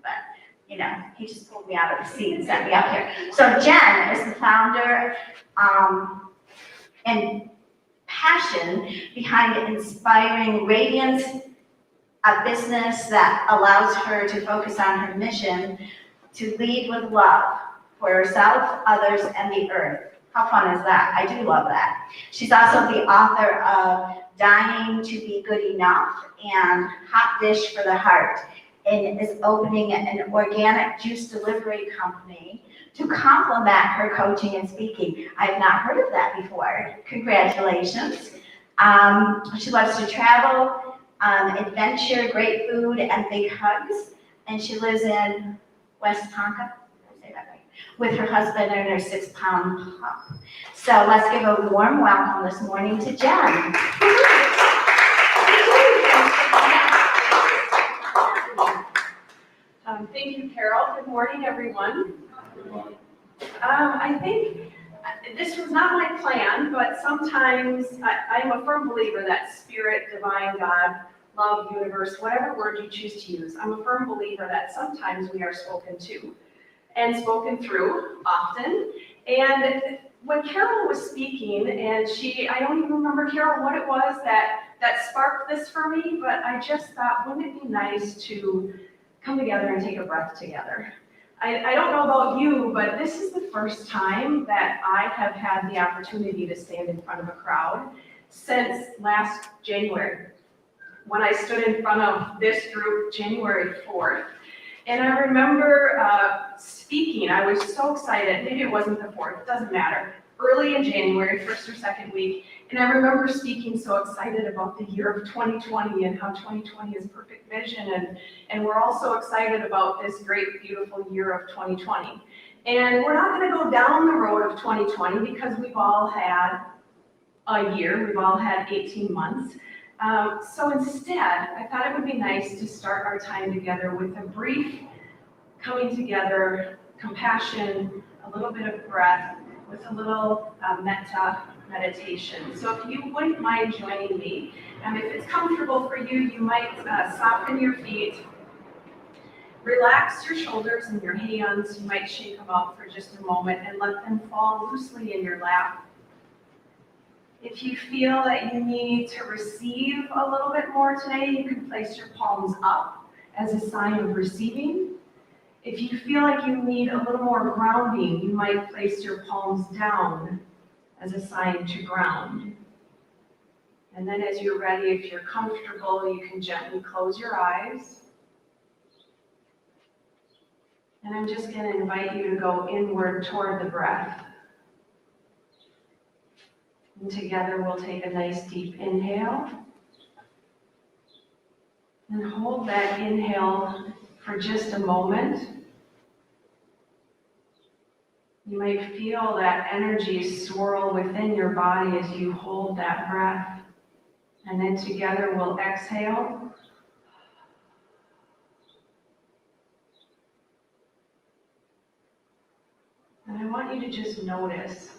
but he just pulled me out of the seat and set me up here. So Jen is the founder and passion behind inspiring radiance, a business that allows her to focus on her mission to lead with love for herself, others, and the earth. How fun is that? I do love that. She's also the author of Dying to Be Good Enough and Hot Dish for the Heart, and is opening an organic juice delivery company to complement her coaching and speaking. I've not heard of that before. Congratulations. She loves to travel, adventure, great food, and big hugs. And she lives in West Tonka, with her husband and her 6-pound pup. So let's give a warm welcome this morning to Jen. Thank you, Carol. Good morning, everyone. I think this was not my plan, but sometimes I am a firm believer that spirit, divine, God, love, universe, whatever word you choose to use, I'm a firm believer that sometimes we are spoken to and spoken through often. And when Carol was speaking, and I don't even remember, Carol, what it was that sparked this for me, but I just thought, wouldn't it be nice to come together and take a breath together? I don't know about you, but this is the first time that I have had the opportunity to stand in front of a crowd since last January, when I stood in front of this group January 4th. And I remember speaking. I was so excited. Maybe it wasn't the 4th, it doesn't matter. Early in January, first or second week. And I remember speaking so excited about the year of 2020 and how 2020 is perfect vision. And we're all so excited about this great, beautiful year of 2020. And we're not going to go down the road of 2020 because we've all had a year. We've all had 18 months. So instead, I thought it would be nice to start our time together with a brief coming together, compassion, a little bit of breath, with a little metta meditation. So if you wouldn't mind joining me, and if it's comfortable for you, you might soften your feet, relax your shoulders and your hands. You might shake them out for just a moment and let them fall loosely in your lap. If you feel that you need to receive a little bit more today, you can place your palms up as a sign of receiving. If you feel like you need a little more grounding, you might place your palms down as a sign to ground. And then as you're ready, if you're comfortable, you can gently close your eyes. And I'm just going to invite you to go inward toward the breath. And together we'll take a nice deep inhale. And hold that inhale for just a moment. You might feel that energy swirl within your body as you hold that breath. And then together we'll exhale. And I want you to just notice.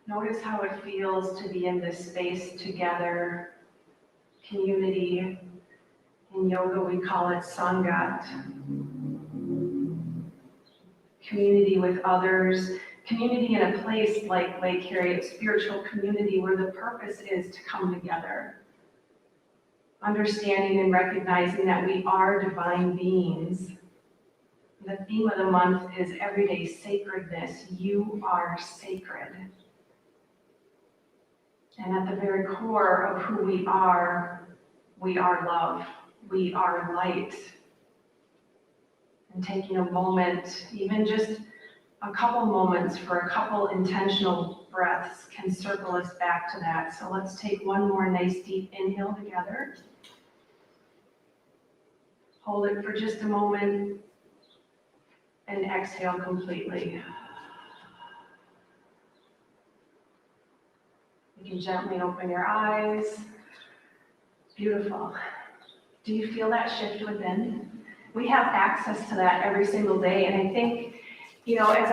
Notice how it feels to be in this space together, community. In yoga, we call it Sangat. Community with others, community in a place like Lake Harriet, spiritual community where the purpose is to come together. Understanding and recognizing that we are divine beings. The theme of the month is everyday sacredness. You are sacred. And at the very core of who we are love. We are light. And taking a moment, even just a couple moments for a couple intentional breaths can circle us back to that. So let's take one more nice deep inhale together. Hold it for just a moment and exhale completely. You can gently open your eyes. Beautiful. Do you feel that shift within? We have access to that every single day. And I think, as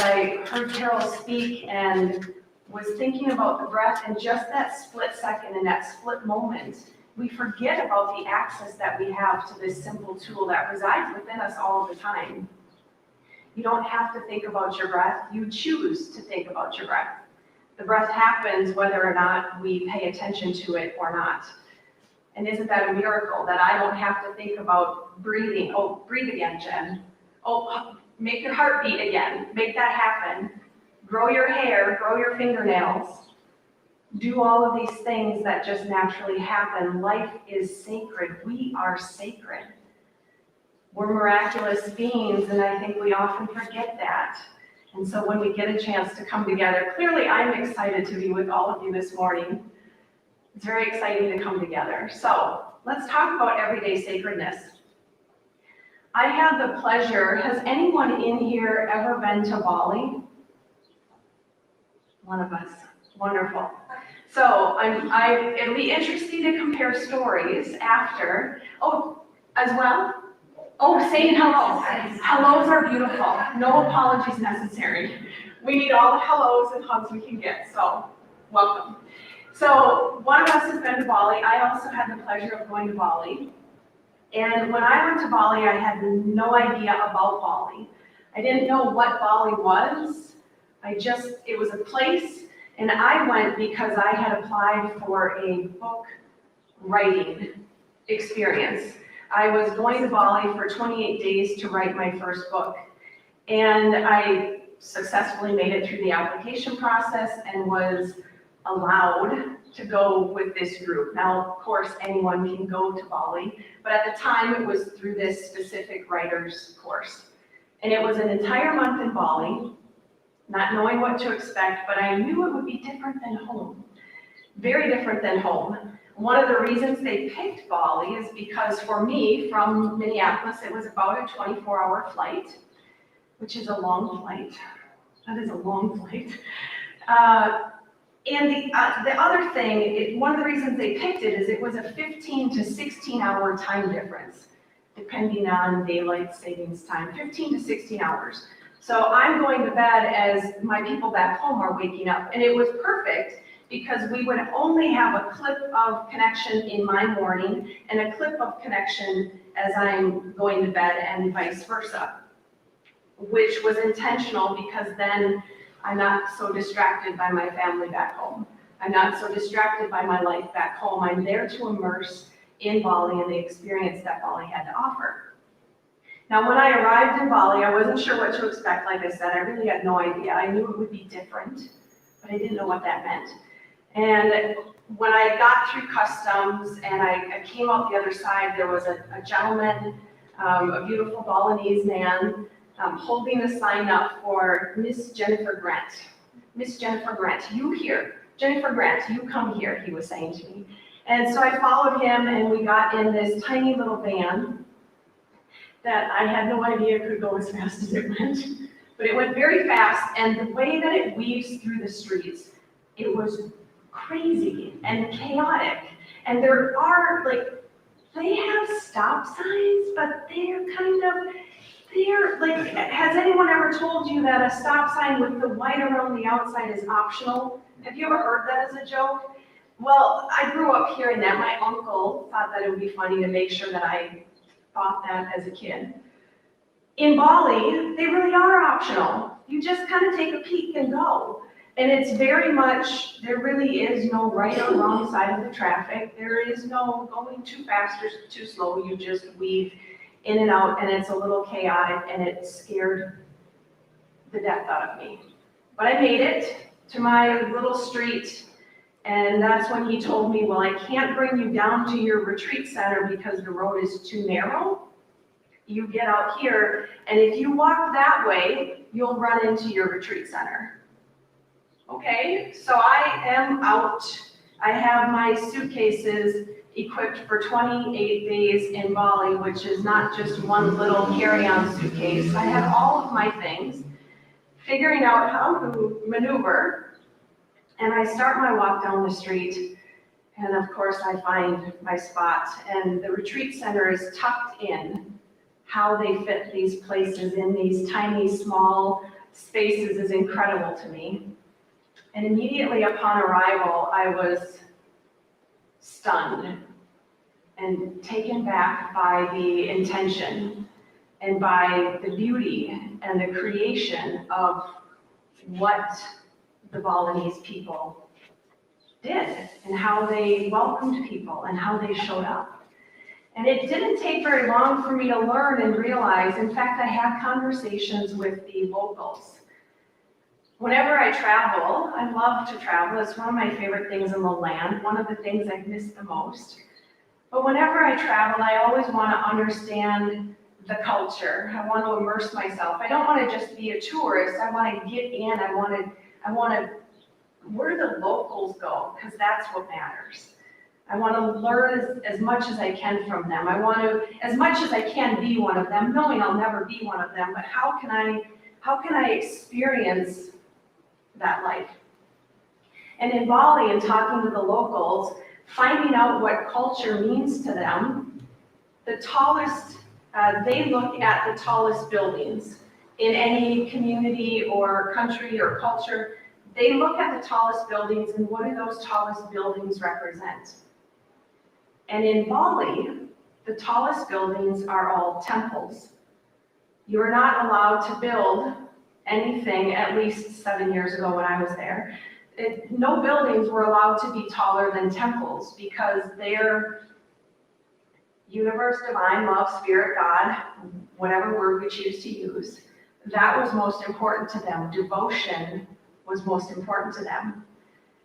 I heard Carol speak and was thinking about the breath and just that split second and that split moment, we forget about the access that we have to this simple tool that resides within us all of the time. You don't have to think about your breath, you choose to think about your breath. The breath happens whether or not we pay attention to it or not. And isn't that a miracle that I don't have to think about breathing? Oh, breathe again, Jen. Oh, make your heart beat again. Make that happen. Grow your hair, grow your fingernails. Do all of these things that just naturally happen. Life is sacred. We are sacred. We're miraculous beings, and I think we often forget that. And so when we get a chance to come together, clearly I'm excited to be with all of you this morning. It's very exciting to come together. So let's talk about everyday sacredness. I had the pleasure, has anyone in here ever been to Bali? One of us, wonderful. So it'll be interesting to compare stories after. Oh, as well? Oh, saying hello. Hellos are beautiful. No apologies necessary. We need all the hellos and hugs we can get, so welcome. So one of us has been to Bali. I also had the pleasure of going to Bali. And when I went to Bali, I had no idea about Bali. I didn't know what Bali was. It was a place, and I went because I had applied for a book writing experience. I was going to Bali for 28 days to write my first book. And I successfully made it through the application process and was allowed to go with this group. Now, of course, anyone can go to Bali, but at the time it was through this specific writer's course. And it was an entire month in Bali, not knowing what to expect, but I knew it would be different than home. Very different than home. One of the reasons they picked Bali is because for me, from Minneapolis, it was about a 24-hour flight, which is a long flight. That is a long flight. And the other thing, one of the reasons they picked it is it was a 15 to 16-hour time difference, depending on daylight savings time, 15 to 16 hours. So I'm going to bed as my people back home are waking up. And it was perfect because we would only have a clip of connection in my morning and a clip of connection as I'm going to bed and vice versa, which was intentional because then I'm not so distracted by my family back home. I'm not so distracted by my life back home. I'm there to immerse in Bali and the experience that Bali had to offer. Now, when I arrived in Bali, I wasn't sure what to expect. Like I said, I really had no idea. I knew it would be different, but I didn't know what that meant. And when I got through customs and I came out the other side, there was a gentleman, a beautiful Balinese man, holding a sign up for Miss Jennifer Grant. Miss Jennifer Grant, you here. Jennifer Grant, you come here, he was saying to me. And so I followed him and we got in this tiny little van that I had no idea could go as fast as it went. But it went very fast, and the way that it weaves through the streets, it was crazy and chaotic. And there are, they have stop signs, but has anyone ever told you that a stop sign with the white around the outside is optional? Have you ever heard that as a joke? Well, I grew up hearing that. My uncle thought that it would be funny to make sure that I thought that as a kid. In Bali, they really are optional. You just kind of take a peek and go. And it's very much, there really is no right or wrong side of the traffic. There is no going too fast or too slow. You just weave in and out, and it's a little chaotic, and it scared the death out of me. But I made it to my little street, and that's when he told me, well, I can't bring you down to your retreat center because the road is too narrow. You get out here, and if you walk that way, you'll run into your retreat center. Okay, so I am out. I have my suitcases equipped for 28 days in Bali, which is not just one little carry-on suitcase. I have all of my things, figuring out how to maneuver, and I start my walk down the street, and of course I find my spot, and the retreat center is tucked in. How they fit these places in these tiny, small spaces is incredible to me. And immediately upon arrival, I was stunned. and taken back by the intention and by the beauty and the creation of what the Balinese people did and how they welcomed people and how they showed up. And it didn't take very long for me to learn and realize, in fact, I had conversations with the locals. Whenever I travel, I love to travel. It's one of my favorite things in the land, one of the things I've missed the most. But whenever I travel, I always want to understand the culture. I want to immerse myself. I don't want to just be a tourist. I want to get in. I want to, where do the locals go? Because that's what matters. I want to learn as much as I can from them. I want to, as much as I can, be one of them, knowing I'll never be one of them, but how can I experience that life? And in Bali, and talking to the locals, finding out what culture means to them, the tallest, they look at the tallest buildings in any community or country or culture. They look at the tallest buildings and what do those tallest buildings represent? And in Bali, the tallest buildings are all temples. You're not allowed to build anything, at least 7 years ago when I was there. No buildings were allowed to be taller than temples because they're universe, divine, love, spirit, God, whatever word we choose to use. That was most important to them. Devotion was most important to them.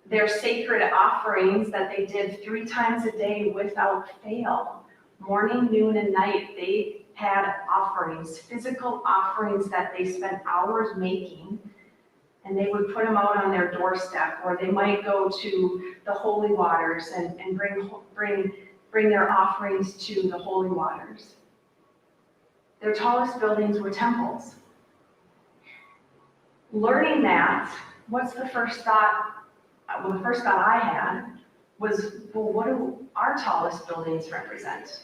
Their sacred offerings that they did 3 times a day without fail, morning, noon, and night, they had offerings, physical offerings that they spent hours making, and they would put them out on their doorstep, or they might go to the holy waters and bring their offerings to the holy waters. Their tallest buildings were temples. Learning that, what's the first thought? Well, the first thought I had was, well, what do our tallest buildings represent?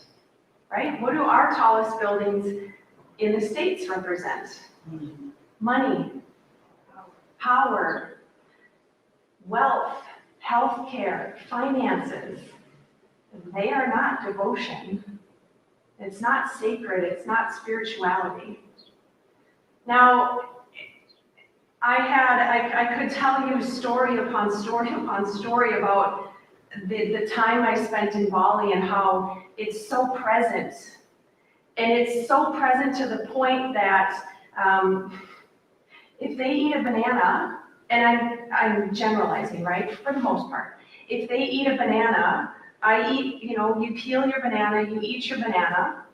Right? What do our tallest buildings in the States represent? Money, power, wealth, healthcare, finances. They are not devotion. It's not sacred. It's not spirituality. Now, I could tell you story upon story upon story about the time I spent in Bali and how it's so present. And it's so present to the point that if they eat a banana, and I'm generalizing, right, for the most part. If they eat a banana, you peel your banana, you eat your banana.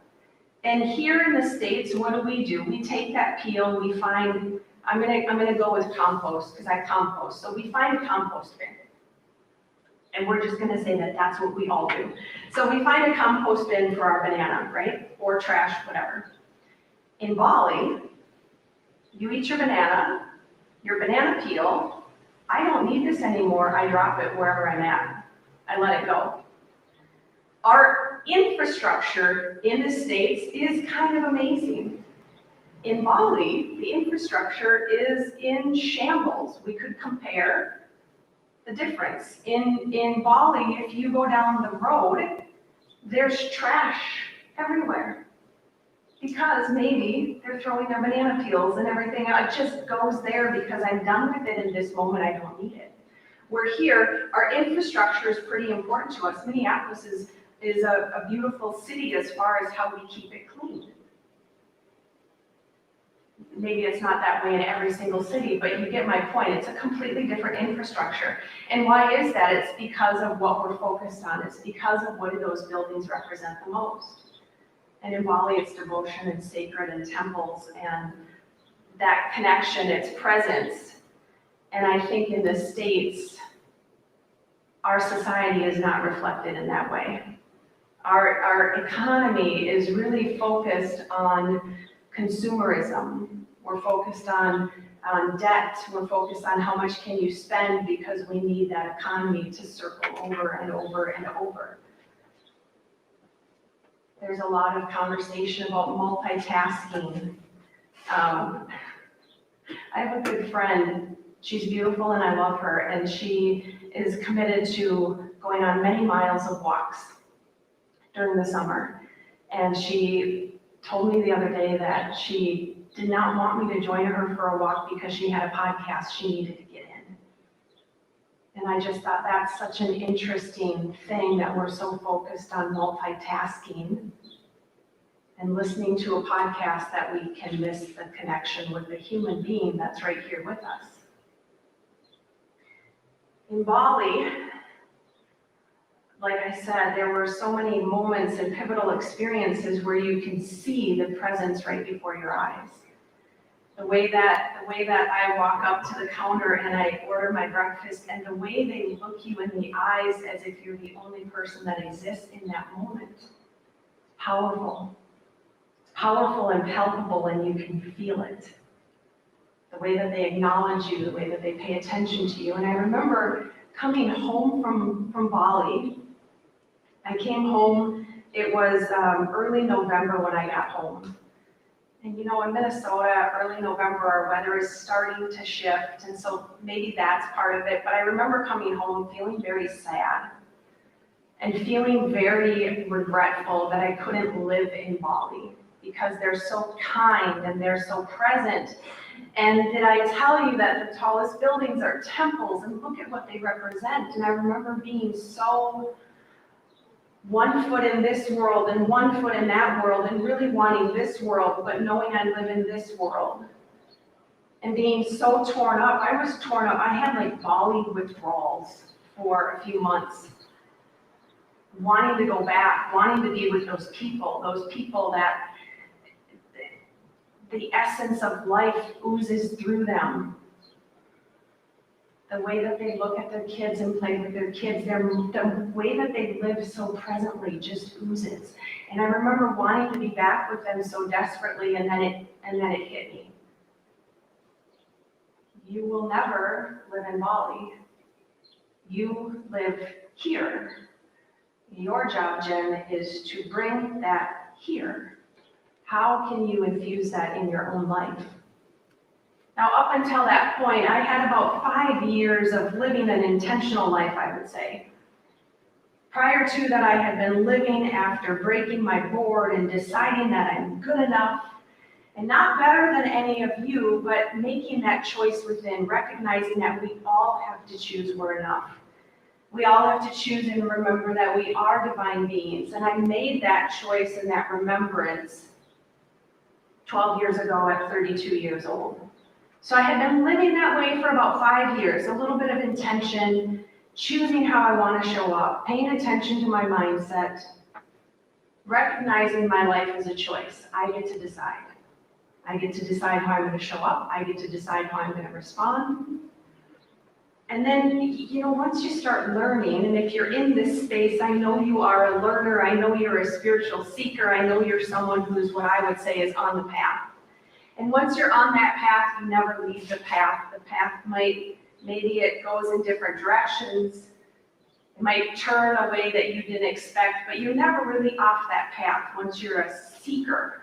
And here in the States, what do? We take that peel, we find, I'm gonna go with compost because I compost. So we find a compost bin. And we're just gonna say that that's what we all do. So we find a compost bin for our banana, right? Or trash, whatever. In Bali, you eat your banana peel. I don't need this anymore. I drop it wherever I'm at. I let it go. Our infrastructure in the States is kind of amazing. In Bali, the infrastructure is in shambles. We could compare the difference. In Bali, if you go down the road, there's trash everywhere. Because maybe they're throwing their banana peels and everything. It just goes there because I'm done with it in this moment. I don't need it. We're here. Our infrastructure is pretty important to us. Minneapolis is a beautiful city as far as how we keep it clean. Maybe it's not that way in every single city, but you get my point. It's a completely different infrastructure. And why is that? It's because of what we're focused on. It's because of what do those buildings represent the most. And in Bali, it's devotion and sacred and temples and that connection, its presence. And I think in the States, our society is not reflected in that way. Our economy is really focused on consumerism. We're focused on debt. We're focused on how much can you spend because we need that economy to circle over and over and over. There's a lot of conversation about multitasking. I have a good friend. She's beautiful and I love her, and she is committed to going on many miles of walks. during the summer. And she told me the other day that she did not want me to join her for a walk because she had a podcast she needed to get in. And I just thought that's such an interesting thing that we're so focused on multitasking and listening to a podcast that we can miss the connection with the human being that's right here with us. In Bali, like I said, there were so many moments and pivotal experiences where you can see the presence right before your eyes. The way that I walk up to the counter and I order my breakfast, and the way they look you in the eyes as if you're the only person that exists in that moment. Powerful. Powerful and palpable, and you can feel it. The way that they acknowledge you, the way that they pay attention to you. And I remember coming home from Bali. I came home, it was early November when I got home. And you know, in Minnesota, early November, our weather is starting to shift, and so maybe that's part of it. But I remember coming home feeling very sad and feeling very regretful that I couldn't live in Bali because they're so kind and they're so present. And did I tell you that the tallest buildings are temples, and look at what they represent? And I remember being so 1 foot in this world and 1 foot in that world, and really wanting this world, but knowing I live in this world. And being so torn up. I was torn up. I had like Bali withdrawals for a few months. Wanting to go back, wanting to be with those people that the essence of life oozes through them. The way that they look at their kids and play with their kids, the way that they live so presently just oozes. And I remember wanting to be back with them so desperately, and then it hit me. You will never live in Bali. You live here. Your job, Jen, is to bring that here. How can you infuse that in your own life? Now, up until that point, I had about 5 years of living an intentional life, I would say. Prior to that, I had been living after breaking my board and deciding that I'm good enough and not better than any of you, but making that choice within, recognizing that we all have to choose we're enough. We all have to choose and remember that we are divine beings. And I made that choice and that remembrance 12 years ago at 32 years old. So I had been living that way for about 5 years, a little bit of intention, choosing how I want to show up, paying attention to my mindset, recognizing my life as a choice. I get to decide. I get to decide how I'm going to show up. I get to decide how I'm going to respond. And then, you know, once you start learning, and if you're in this space, I know you are a learner, I know you're a spiritual seeker, I know you're someone who's what I would say is on the path. And once you're on that path, you never leave the path. The path maybe it goes in different directions. It might turn a way that you didn't expect, but you're never really off that path once you're a seeker.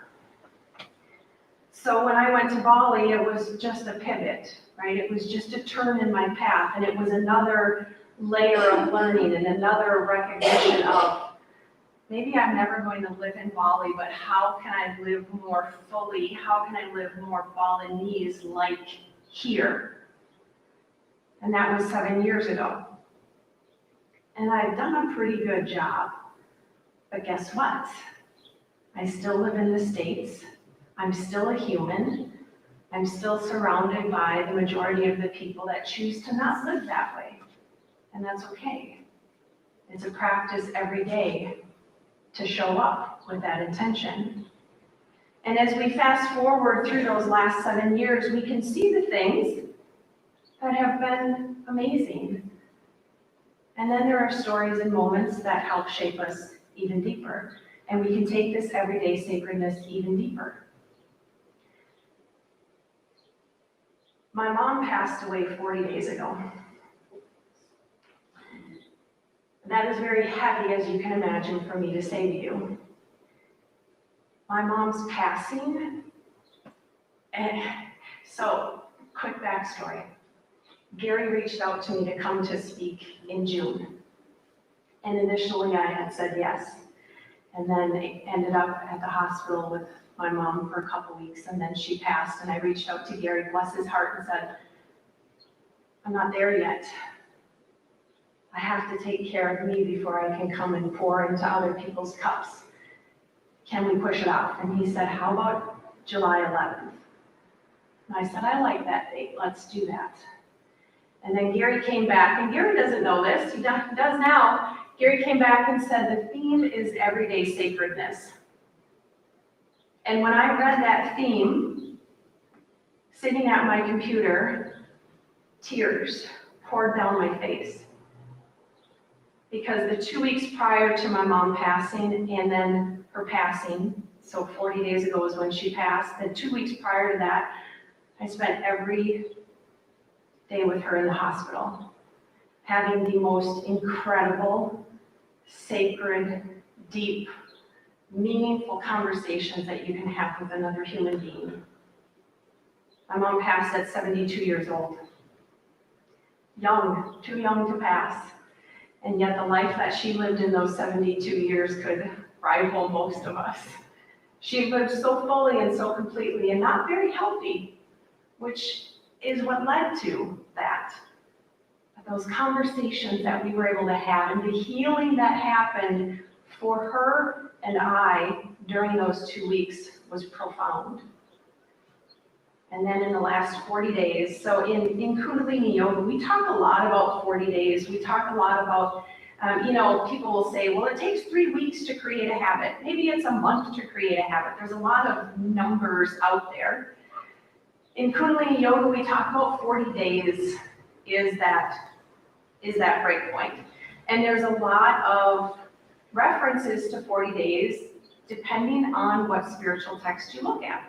So when I went to Bali, it was just a pivot, right? It was just a turn in my path, and it was another layer of learning and another recognition of maybe I'm never going to live in Bali, but how can I live more fully? How can I live more Balinese like here? And that was 7 years ago. And I've done a pretty good job. But guess what? I still live in the States. I'm still a human. I'm still surrounded by the majority of the people that choose to not live that way. And that's okay. It's a practice every day to show up with that intention. And as we fast forward through those last 7 years, we can see the things that have been amazing. And then there are stories and moments that help shape us even deeper. And we can take this everyday sacredness even deeper. My mom passed away 40 days ago. That is very heavy, as you can imagine, for me to say to you. My mom's passing, and so, quick backstory. Gary reached out to me to come to speak in June. And initially I had said yes. And then it ended up at the hospital with my mom for a couple weeks, and then she passed, and I reached out to Gary, bless his heart, and said, I'm not there yet. I have to take care of me before I can come and pour into other people's cups. Can we push it off? And he said, how about July 11th? And I said, I like that date, let's do that. And then Gary came back, and Gary doesn't know this, he does now. Gary came back and said, the theme is everyday sacredness. And when I read that theme, sitting at my computer, tears poured down my face. Because the 2 weeks prior to my mom passing and then her passing, so 40 days ago was when she passed, then 2 weeks prior to that, I spent every day with her in the hospital, having the most incredible, sacred, deep, meaningful conversations that you can have with another human being. My mom passed at 72 years old. Young, too young to pass. And yet the life that she lived in those 72 years could rival most of us. She lived so fully and so completely and not very healthy, which is what led to that. Those conversations that we were able to have and the healing that happened for her and I during those 2 weeks was profound. And then in the last 40 days, so in Kundalini Yoga, we talk a lot about 40 days. We talk a lot about, people will say, well, it takes 3 weeks to create a habit. Maybe it's a month to create a habit. There's a lot of numbers out there. In Kundalini Yoga, we talk about 40 days is that break point. And there's a lot of references to 40 days depending on what spiritual text you look at.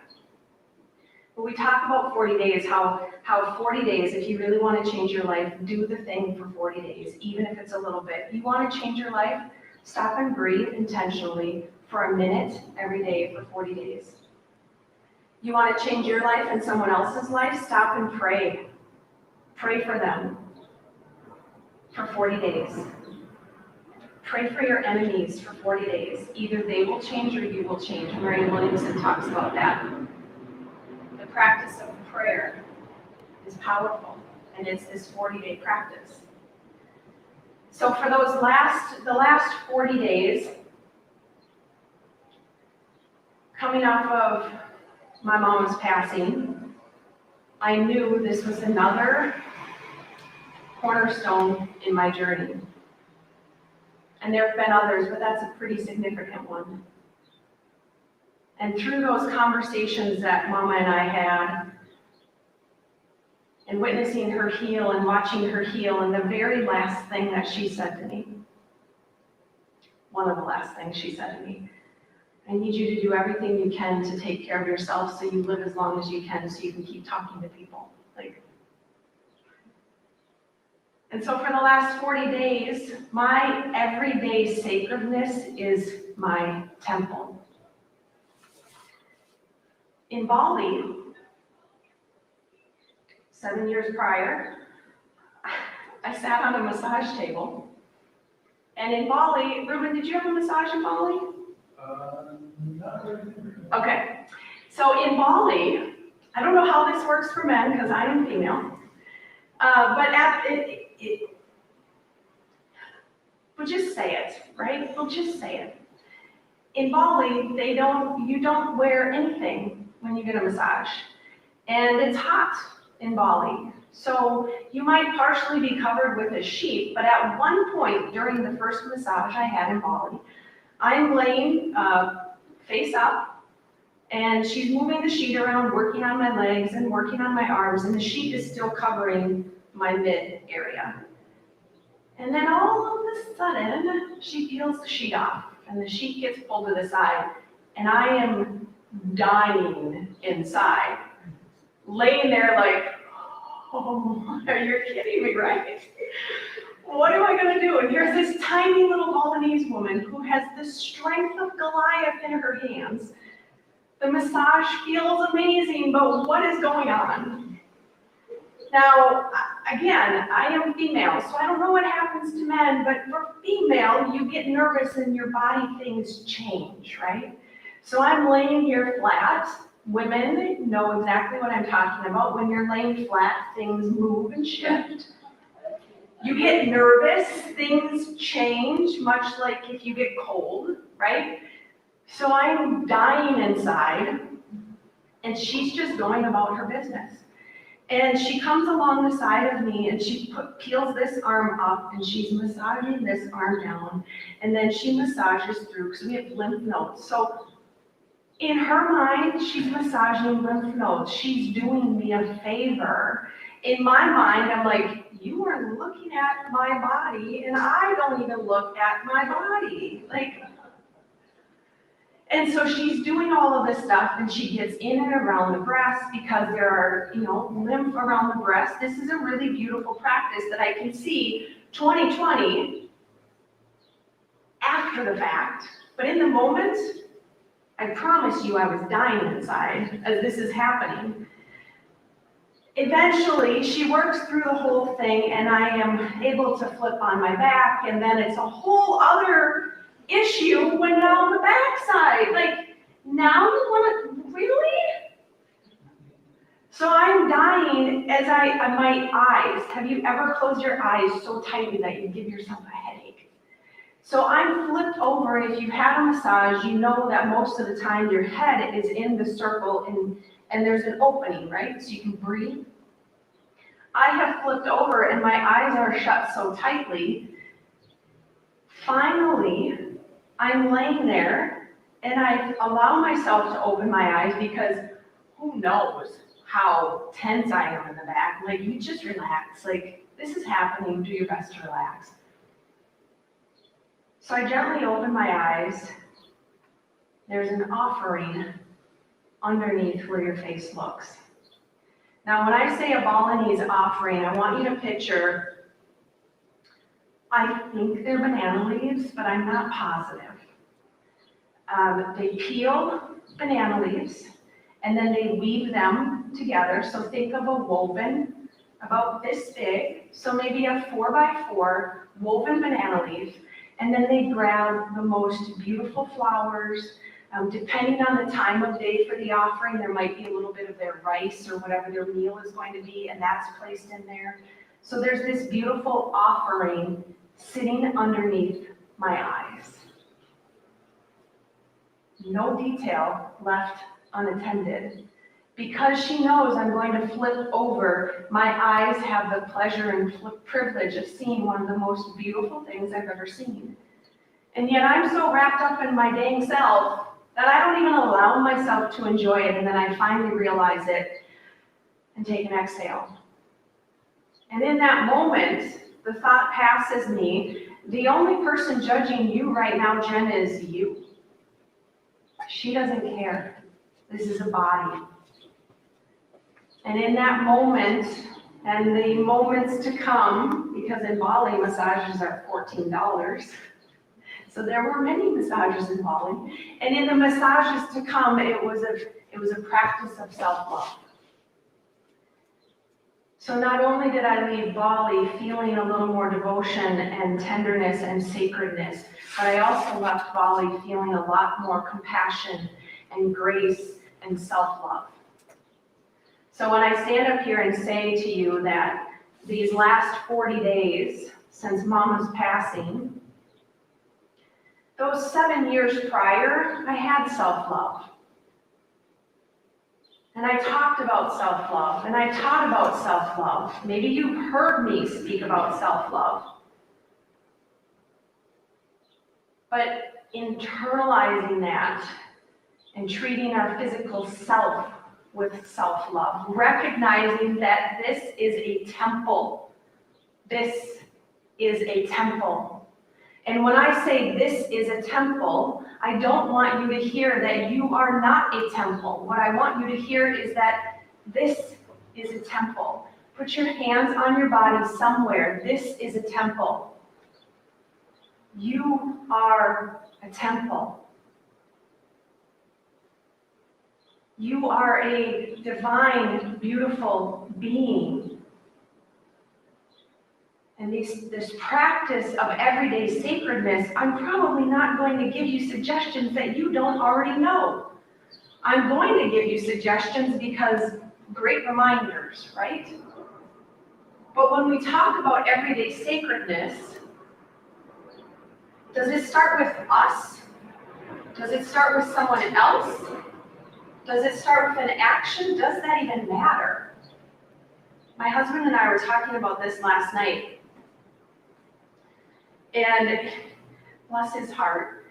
But we talk about 40 days, how 40 days, if you really want to change your life, do the thing for 40 days, even if it's a little bit. You want to change your life, stop and breathe intentionally for a minute every day for 40 days. You want to change your life and someone else's life, stop and pray. Pray for them for 40 days. Pray for your enemies for 40 days. Either they will change or you will change. Marianne Williamson talks about that. The practice of prayer is powerful, and it's this 40-day practice. So for the last 40 days, coming off of my mom's passing, I knew this was another cornerstone in my journey. And there have been others, but that's a pretty significant one. And through those conversations that Mama and I had, and witnessing her heal and watching her heal, and the very last thing that she said to me, one of the last things she said to me, I need you to do everything you can to take care of yourself so you live as long as you can so you can keep talking to people. And so for the last 40 days, my everyday sacredness is my temple. In Bali, 7 years prior, I sat on a massage table. And in Bali, Ruben, did you have a massage in Bali? Not really. Okay. So in Bali, I don't know how this works for men because I am female, we'll just say it, right? We'll just say it. In Bali, you don't wear anything when you get a massage. And it's hot in Bali. So you might partially be covered with a sheet, but at one point during the first massage I had in Bali, I'm laying face up, and she's moving the sheet around, working on my legs and working on my arms, and the sheet is still covering my mid area. And then all of a sudden, she peels the sheet off, and the sheet gets pulled to the side, and I am dying inside, laying there like, oh, you're kidding me, right? What am I going to do? And here's this tiny little Balinese woman who has the strength of Goliath in her hands. The massage feels amazing, but what is going on? Now, I again, I am female, so I don't know what happens to men, but for female, you get nervous and your body things change, right? So I'm laying here flat. Women know exactly what I'm talking about. When you're laying flat, things move and shift. You get nervous, things change, much like if you get cold, right? So I'm dying inside, and she's just going about her business. And she comes along the side of me and she peels this arm up and she's massaging this arm down. And then she massages through because we have lymph nodes. So in her mind, she's massaging lymph nodes. She's doing me a favor. In my mind, I'm like, you are looking at my body and I don't even look at my body. And so she's doing all of this stuff and she gets in and around the breast because there are, lymph around the breast. This is a really beautiful practice that I can see 2020 after the fact. But in the moment, I promise you I was dying inside as this is happening. Eventually, she works through the whole thing and I am able to flip on my back, and then it's a whole other issue when on the backside. Now you want to, really? So I'm dying as my eyes, have you ever closed your eyes so tightly that you give yourself a headache? So I'm flipped over, and if you've had a massage, you know that most of the time your head is in the circle and there's an opening, right? So you can breathe. I have flipped over and my eyes are shut so tightly. Finally, I'm laying there and I allow myself to open my eyes because who knows how tense I am in the back. You just relax. This is happening. Do your best to relax. So I gently open my eyes. There's an offering underneath where your face looks. Now, when I say a Balinese offering, I want you to picture, I think they're banana leaves, but I'm not positive. They peel banana leaves, and then they weave them together. So think of a woven about this big, so maybe a 4x4 woven banana leaf, and then they grab the most beautiful flowers. Depending on the time of day for the offering, there might be a little bit of their rice or whatever their meal is going to be, and that's placed in there. So there's this beautiful offering sitting underneath my eyes. No detail left unattended. Because she knows I'm going to flip over, my eyes have the pleasure and privilege of seeing one of the most beautiful things I've ever seen. And yet I'm so wrapped up in my dang self that I don't even allow myself to enjoy it, and then I finally realize it and take an exhale. And in that moment, the thought passes me, the only person judging you right now, Jen, is you. She doesn't care. This is a body. And in that moment, and the moments to come, because in Bali, massages are $14, so there were many massages in Bali, and in the massages to come, it was a practice of self-love. So not only did I leave Bali feeling a little more devotion and tenderness and sacredness, but I also left Bali feeling a lot more compassion and grace and self-love. So when I stand up here and say to you that these last 40 days since Mama's passing, those 7 years prior, I had self-love. And I talked about self-love, and I taught about self-love. Maybe you've heard me speak about self-love. But internalizing that and treating our physical self with self-love, recognizing that this is a temple. This is a temple. And when I say this is a temple, I don't want you to hear that you are not a temple. What I want you to hear is that this is a temple. Put your hands on your body somewhere. This is a temple. You are a temple. You are a divine, beautiful being. and this practice of everyday sacredness, I'm probably not going to give you suggestions that you don't already know. I'm going to give you suggestions because great reminders, right? But when we talk about everyday sacredness, does it start with us? Does it start with someone else? Does it start with an action? Does that even matter? My husband and I were talking about this last night. And bless his heart,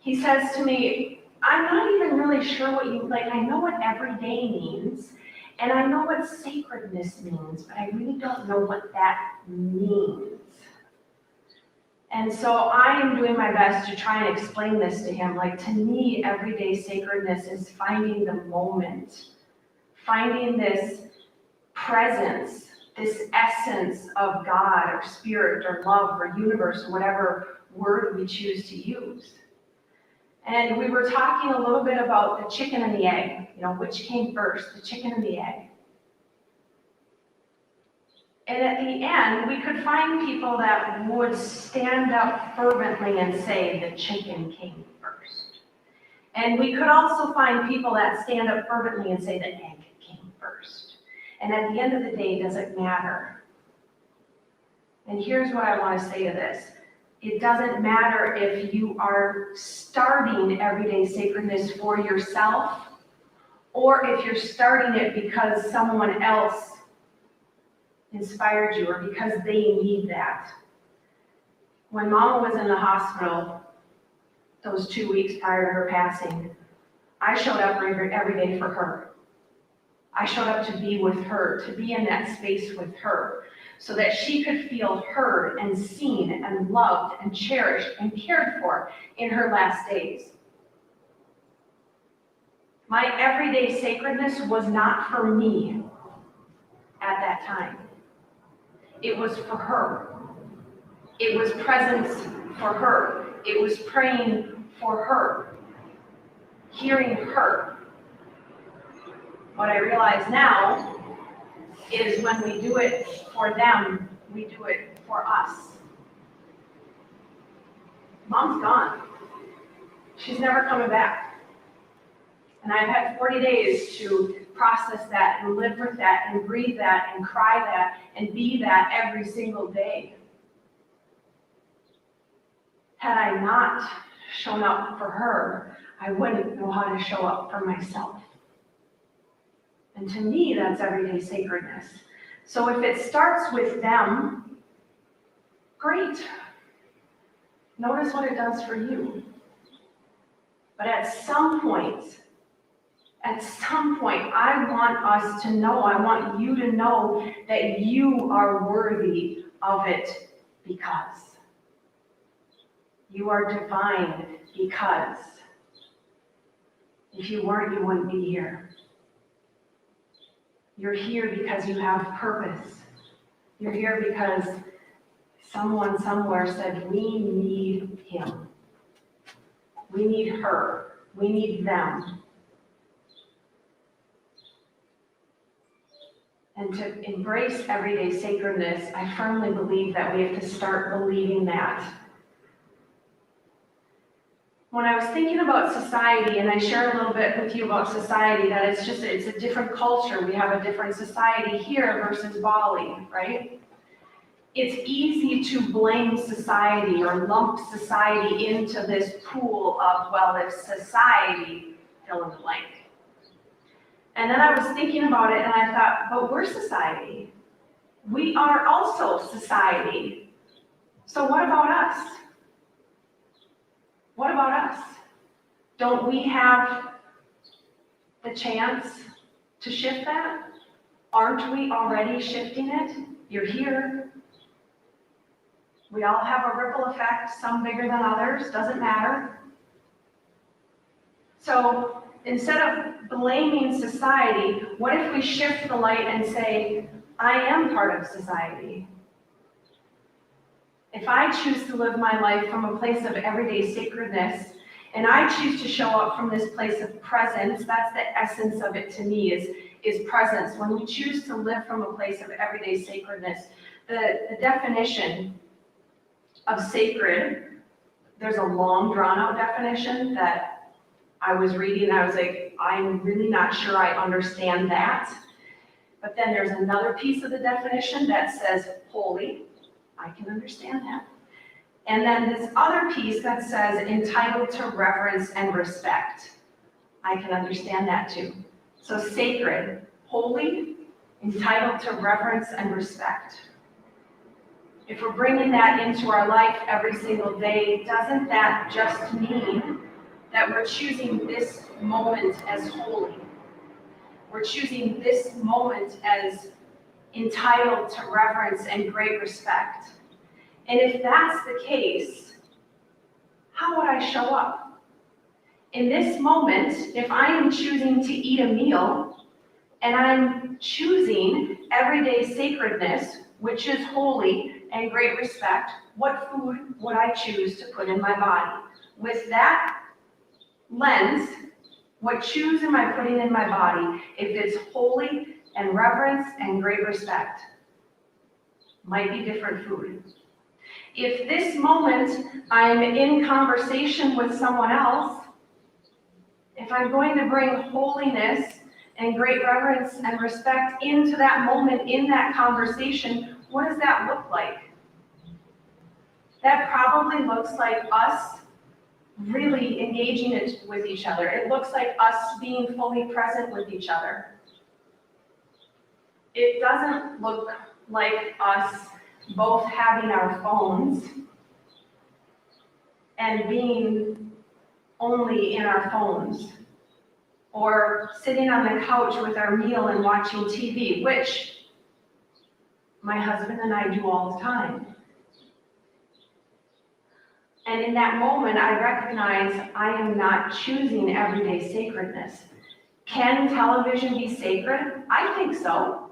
he says to me, I'm not even really sure what you, like, I know what everyday means, and I know what sacredness means, but I really don't know what that means. And so I am doing my best to try and explain this to him. Like, to me, everyday sacredness is finding the moment, finding this presence, this essence of God or spirit or love or universe or whatever word we choose to use. And we were talking a little bit about the chicken and the egg, which came first, the chicken and the egg. And at the end, we could find people that would stand up fervently and say the chicken came first. And we could also find people that stand up fervently and say the egg came first. And at the end of the day, does it matter? And here's what I want to say to this. It doesn't matter if you are starting everyday sacredness for yourself, or if you're starting it because someone else inspired you, or because they need that. When Mama was in the hospital, those 2 weeks prior to her passing, I showed up every day for her. I showed up to be with her, to be in that space with her, so that she could feel heard and seen and loved and cherished and cared for in her last days. My everyday sacredness was not for me at that time. It was for her. It was presence for her. It was praying for her, hearing her. What I realize now is when we do it for them, we do it for us. Mom's gone. She's never coming back. And I've had 40 days to process that and live with that and breathe that and cry that and be that every single day. Had I not shown up for her, I wouldn't know how to show up for myself. And to me, that's everyday sacredness. So if it starts with them, great. Notice what it does for you. But at some point, I want us to know, I want you to know that you are worthy of it because. You are divine because. If you weren't, you wouldn't be here. You're here because you have purpose. You're here because someone somewhere said, we need him. We need her. We need them. And to embrace everyday sacredness, I firmly believe that we have to start believing that. When I was thinking about society, and I share a little bit with you about society, that it's a different culture. We have a different society here versus Bali, right? It's easy to blame society or lump society into this pool of, well, if society, fill in the blank. And then I was thinking about it and I thought, but we're society. We are also society. So what about us? What about us? Don't we have the chance to shift that? Aren't we already shifting it? You're here. We all have a ripple effect, some bigger than others, doesn't matter. So instead of blaming society, what if we shift the light and say, I am part of society? If I choose to live my life from a place of everyday sacredness, and I choose to show up from this place of presence, that's the essence of it to me, is presence. When we choose to live from a place of everyday sacredness, The definition of sacred, there's a long drawn out definition that I was reading and I was like, I'm really not sure I understand that. But then there's another piece of the definition that says holy. I can understand that. And then this other piece that says entitled to reverence and respect. I can understand that too. So sacred, holy, entitled to reverence and respect. If we're bringing that into our life every single day, doesn't that just mean that we're choosing this moment as holy? We're choosing this moment as entitled to reverence and great respect. And if that's the case, how would I show up? In this moment, if I am choosing to eat a meal and I'm choosing everyday sacredness, which is holy and great respect, what food would I choose to put in my body? With that lens, what choose am I putting in my body? If it's holy and reverence and great respect, might be different food. If this moment I'm in conversation with someone else, if I'm going to bring holiness and great reverence and respect into that moment, in that conversation, what does that look like? That probably looks like us really engaging it with each other. It looks like us being fully present with each other. It doesn't look like us both having our phones and being only in our phones, or sitting on the couch with our meal and watching TV, which my husband and I do all the time. And in that moment, I recognize I am not choosing everyday sacredness. Can television be sacred? I think so.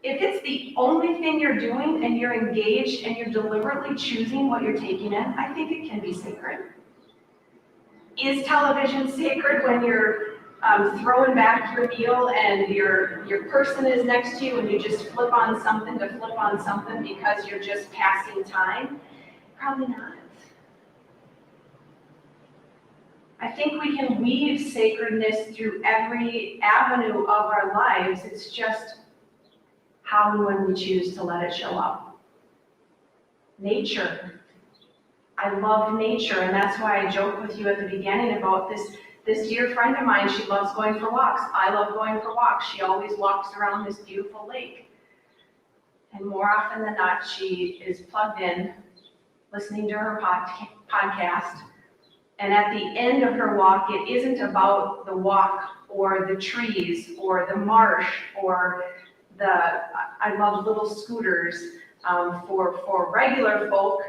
If it's the only thing you're doing and you're engaged and you're deliberately choosing what you're taking in, I think it can be sacred. Is television sacred when you're throwing back your meal and your person is next to you and you just flip on something to flip on something because you're just passing time? Probably not. I think we can weave sacredness through every avenue of our lives. It's just how and when we choose to let it show up. Nature. I love nature, and that's why I joked with you at the beginning about this dear friend of mine. She loves going for walks. I love going for walks. She always walks around this beautiful lake. And more often than not, she is plugged in, listening to her podcast. And at the end of her walk, it isn't about the walk or the trees or the marsh or I love little scooters. For regular folk,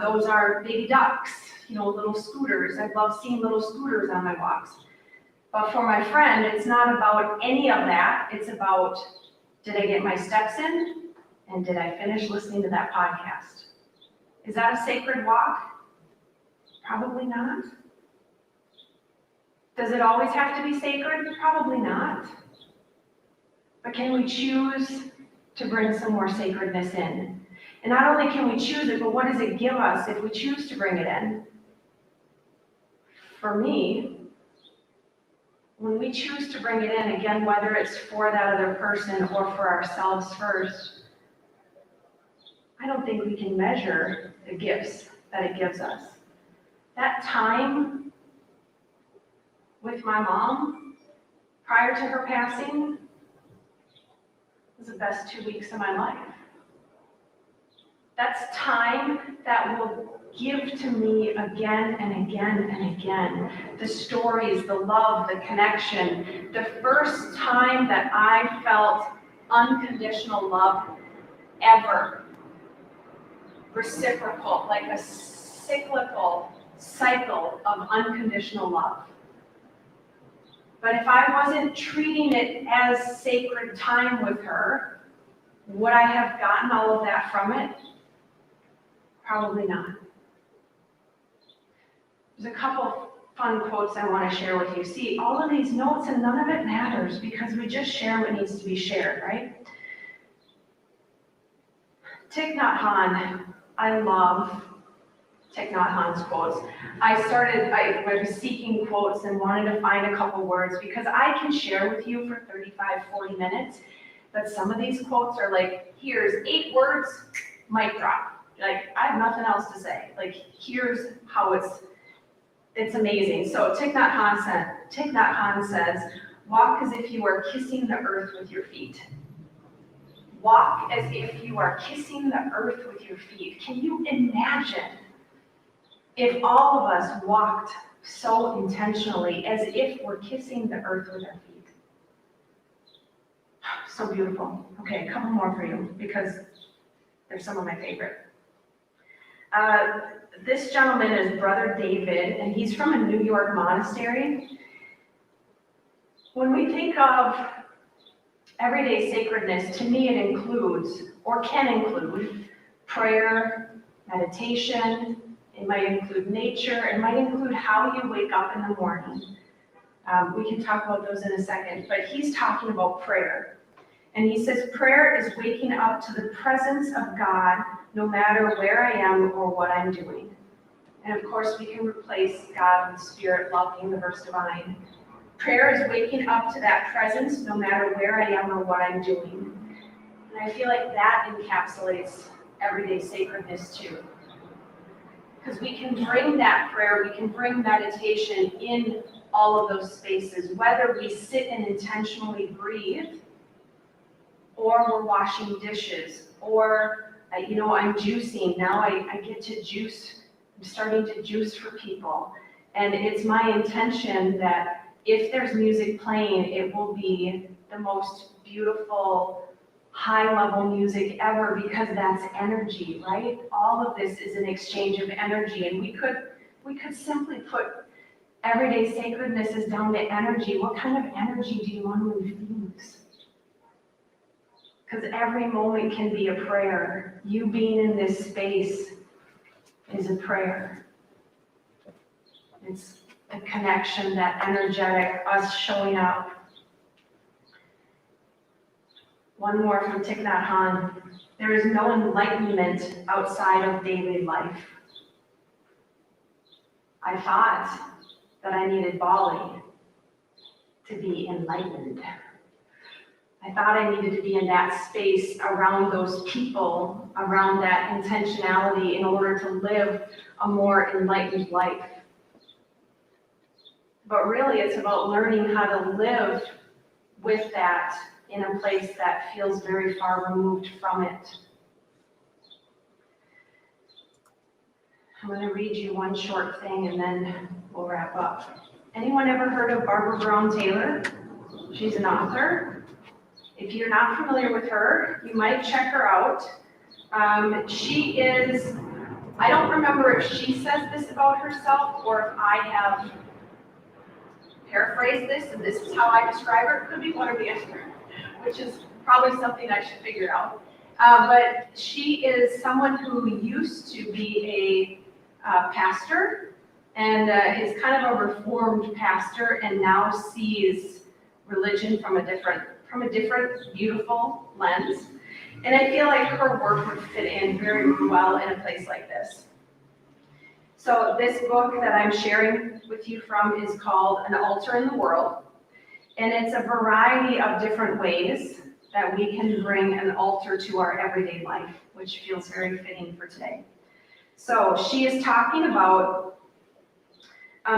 those are baby ducks, little scooters. I love seeing little scooters on my walks. But for my friend, it's not about any of that. It's about, did I get my steps in? And did I finish listening to that podcast? Is that a sacred walk? Probably not. Does it always have to be sacred? Probably not. But can we choose to bring some more sacredness in? And not only can we choose it, but what does it give us if we choose to bring it in? For me, when we choose to bring it in, again, whether it's for that other person or for ourselves first, I don't think we can measure the gifts that it gives us. That time with my mom prior to her passing was the best 2 weeks of my life. That's time that will give to me again and again and again. The stories, the love, the connection. The first time that I felt unconditional love ever. Reciprocal, like a cyclical cycle of unconditional love. But if I wasn't treating it as sacred time with her, would I have gotten all of that from it? Probably not. There's a couple fun quotes I want to share with you. See, all of these notes and none of it matters because we just share what needs to be shared, right? Thich Nhat Hanh, I love Thich Nhat Hanh's quotes. I was seeking quotes and wanted to find a couple words because I can share with you for 35, 40 minutes, but some of these quotes are like, here's 8 words, mic drop. Like, I have nothing else to say. Like, here's how it's amazing. So Thich Nhat Hanh says, walk as if you are kissing the earth with your feet. Walk as if you are kissing the earth with your feet. Can you imagine if all of us walked so intentionally as if we're kissing the earth with our feet? So beautiful. Okay, a couple more for you because they're some of my favorite. This gentleman is Brother David, and he's from a New York monastery. When we think of everyday sacredness, to me it includes, or can include, prayer, meditation. It might include nature. It might include how you wake up in the morning. We can talk about those in a second, but he's talking about prayer. And he says, prayer is waking up to the presence of God no matter where I am or what I'm doing. And of course, we can replace God with Spirit, love, universe, divine. Prayer is waking up to that presence no matter where I am or what I'm doing. And I feel like that encapsulates everyday sacredness too. Because we can bring that prayer, we can bring meditation in all of those spaces, whether we sit and intentionally breathe, or we're washing dishes, or I'm juicing. Now I get to juice. I'm starting to juice for people. And it's my intention that if there's music playing, it will be the most beautiful, high-level music ever, because that's energy, right? All of this is an exchange of energy, and we could simply put everyday sacredness is down to energy. What kind of energy do you want to infuse? Because every moment can be a prayer. You being in this space is a prayer. It's a connection, that energetic, us showing up. One more from Thich Nhat Hanh. There is no enlightenment outside of daily life. I thought that I needed Bali to be enlightened. I thought I needed to be in that space around those people, around that intentionality in order to live a more enlightened life. But really, it's about learning how to live with that in a place that feels very far removed from it. I'm going to read you one short thing and then we'll wrap up. Anyone ever heard of Barbara Brown Taylor? She's an author. If you're not familiar with her, you might check her out. She is, I don't remember if she says this about herself or if I have paraphrased this and this is how I describe her. It could be one or the other, which is probably something I should figure out. But she is someone who used to be a pastor and is kind of a reformed pastor and now sees religion from a different beautiful lens. And I feel like her work would fit in very well in a place like this. So this book that I'm sharing with you from is called An Altar in the World. And it's a variety of different ways that we can bring an altar to our everyday life, which feels very fitting for today. So she is talking about,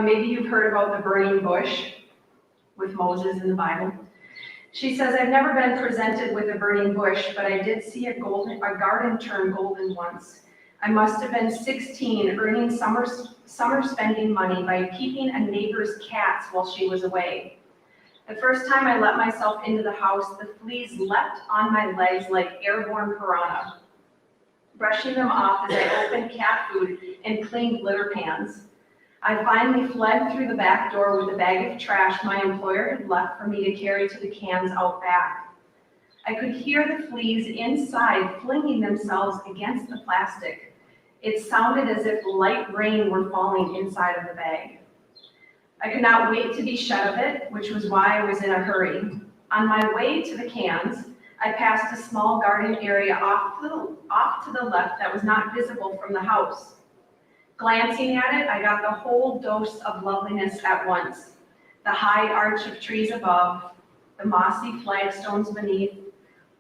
maybe you've heard about the burning bush with Moses in the Bible. She says, I've never been presented with a burning bush, but I did see a garden turn golden once. I must have been 16, earning summer spending money by keeping a neighbor's cats while she was away. The first time I let myself into the house, the fleas leapt on my legs like airborne piranha, brushing them off as I opened cat food and cleaned litter pans. I finally fled through the back door with a bag of trash my employer had left for me to carry to the cans out back. I could hear the fleas inside flinging themselves against the plastic. It sounded as if light rain were falling inside of the bag. I could not wait to be shut of it, which was why I was in a hurry. On my way to the cans, I passed a small garden area off to the left that was not visible from the house. Glancing at it, I got the whole dose of loveliness at once. The high arch of trees above, the mossy flagstones beneath,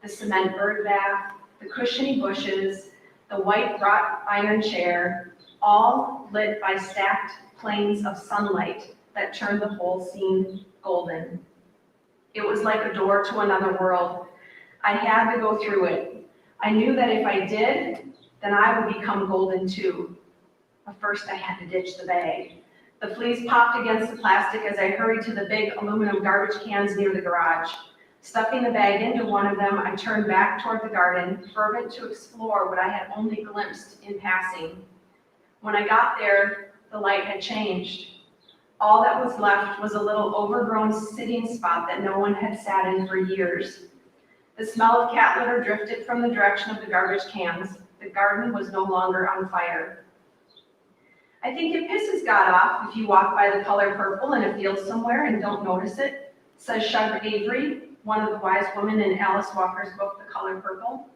the cement bird bath, the cushiony bushes, the white wrought iron chair, all lit by stacked planes of sunlight that turned the whole scene golden. It was like a door to another world. I had to go through it. I knew that if I did, then I would become golden too. But first I had to ditch the bag. The fleas popped against the plastic as I hurried to the big aluminum garbage cans near the garage. Stuffing the bag into one of them, I turned back toward the garden, fervent to explore what I had only glimpsed in passing. When I got there, the light had changed. All that was left was a little overgrown sitting spot that no one had sat in for years. The smell of cat litter drifted from the direction of the garbage cans. The garden was no longer on fire. I think it pisses God off if you walk by the color purple in a field somewhere and don't notice it, says Shug Avery, one of the wise women in Alice Walker's book, The Color Purple.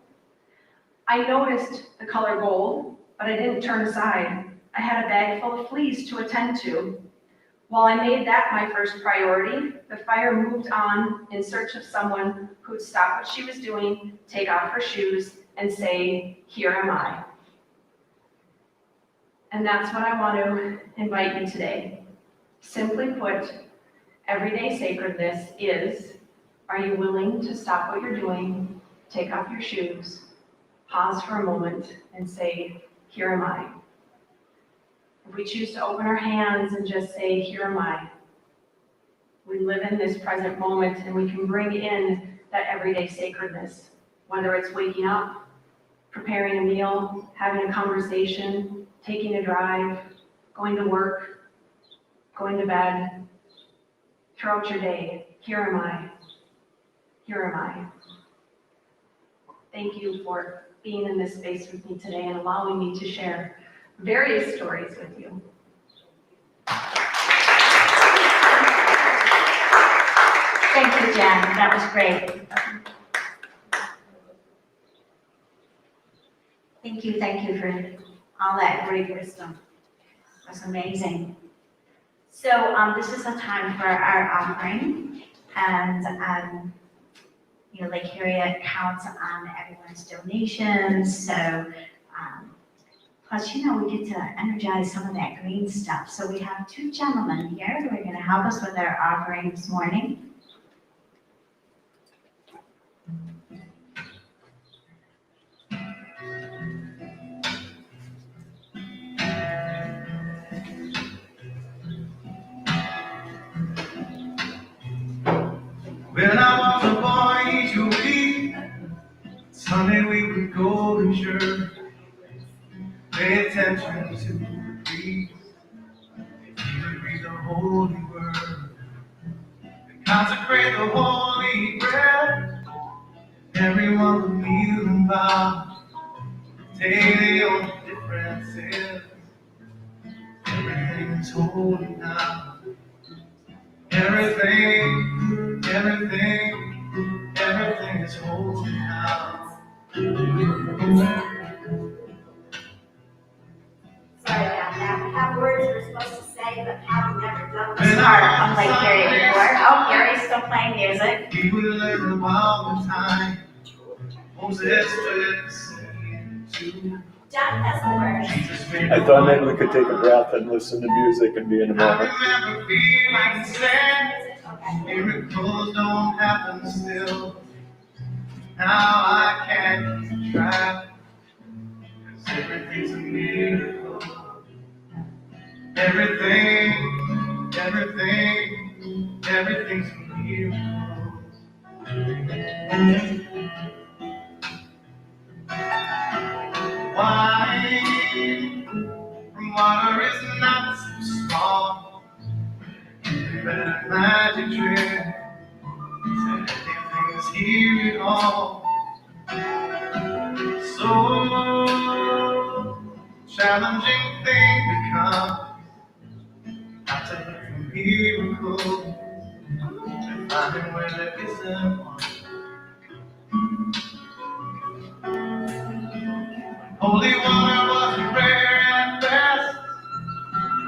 I noticed the color gold, but I didn't turn aside. I had a bag full of fleas to attend to. While I made that my first priority, the fire moved on in search of someone who'd stop what she was doing, take off her shoes, and say, "Here am I." And that's what I want to invite you today. Simply put, everyday sacredness is, are you willing to stop what you're doing, take off your shoes, pause for a moment, and say, "Here am I"? If we choose to open our hands and just say, "Here am I," we live in this present moment and we can bring in that everyday sacredness, whether it's waking up, preparing a meal, having a conversation, taking a drive, going to work, going to bed, throughout your day. Here am I. Here am I. Thank you for being in this space with me today and allowing me to share various stories with you. Thank you, Jen. That was great. Thank you for all that great wisdom. That's amazing. So this is a time for our offering, and Lake Harriet counts on everyone's donations. So plus, we get to energize some of that green stuff. So we have two gentlemen here who are going to help us with our offering this morning. When I was a boy each week, Sunday we would go to church, pay attention to the priest, he would read the holy word, and consecrate the holy bread. Everyone would kneel and bow, take their own differences. Everything is holy now. Everything is holy now. Sorry about that. We have words we're supposed to say, but having never done this part on Lake Harriet before. Oh, Gary's still playing music. We would learn about the time Moses was to John has the words. Jesus made I thought maybe we could take a breath and listen to music and be in a I moment. remember feeling sad. Okay. Miracles don't happen still. Now I can't keep track, 'cause everything's a miracle. Everything's a miracle. Wine from water is not so small. But magic trick, everything is here at all. So challenging thing becomes not to look for miracles and finding where there isn't one. Holy water was rare and best,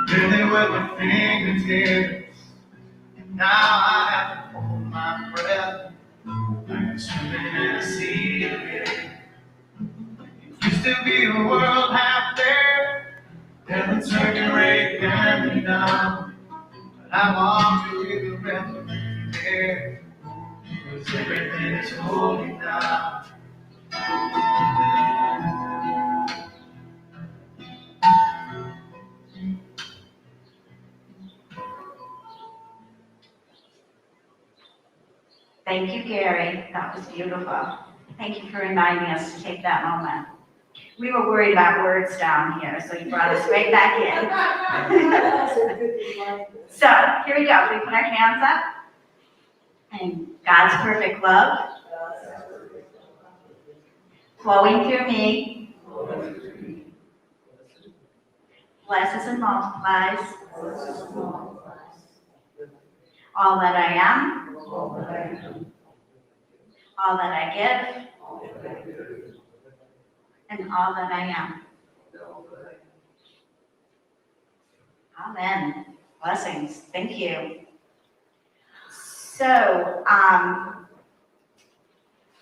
living with my fingertips. Now I have to hold my breath, like I'm swimming in a sea of it. It used to be a world half there, heaven turning right down me down. But I want to be the river there, 'cause everything is holy now. Thank you, Gary. That was beautiful. Thank you for reminding us to take that moment. We were worried about words down here, so you brought us right back in. So here we go. We put our hands up. And God's perfect love flowing through me, blesses and multiplies all that I am, all that I give, and all that I am. Amen. Blessings. Thank you. So,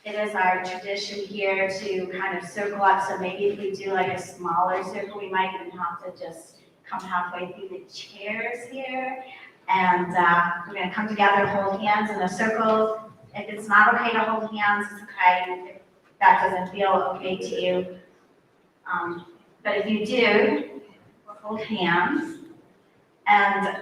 it is our tradition here to kind of circle up. So maybe if we do like a smaller circle, we might even have to just come halfway through the chairs here. And we're going to come together, hold hands in a circle. If it's not okay to hold hands, it's okay. If that doesn't feel okay to you. But if you do, we'll hold hands. And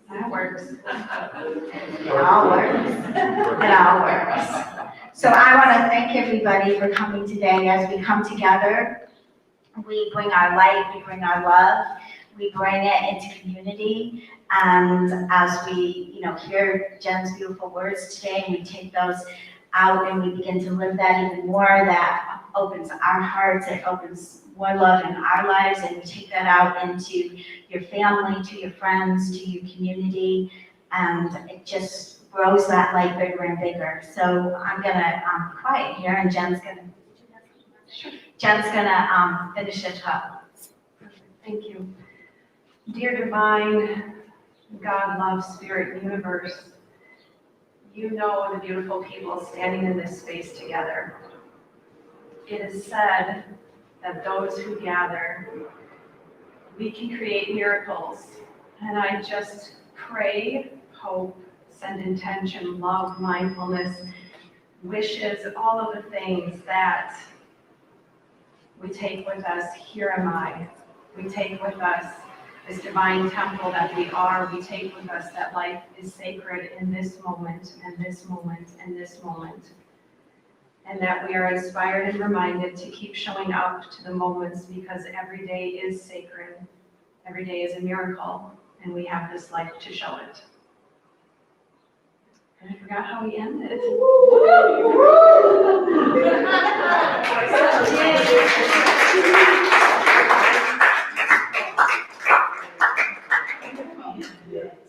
that works. It all works. It all works. So I want to thank everybody for coming today. As we come together, we bring our light, we bring our love, we bring it into community. And as we, hear Jen's beautiful words today, and we take those out and we begin to live that even more, that opens our hearts, it opens more love in our lives, and we take that out into your family, to your friends, to your community, and it just grows that light bigger and bigger. So I'm gonna quiet here, and Jen's gonna finish it up. Thank you. Dear divine God, love, spirit, universe, you know the beautiful people standing in this space together. It is said that those who gather, we can create miracles. And I just pray, hope, send intention, love, mindfulness, wishes, all of the things that we take with us. Here am I. We take with us this divine temple that we are. We take with us that life is sacred in this moment, and this moment, and this moment. And that we are inspired and reminded to keep showing up to the moments, because every day is sacred. Every day is a miracle, and we have this life to show it. And I forgot how we ended.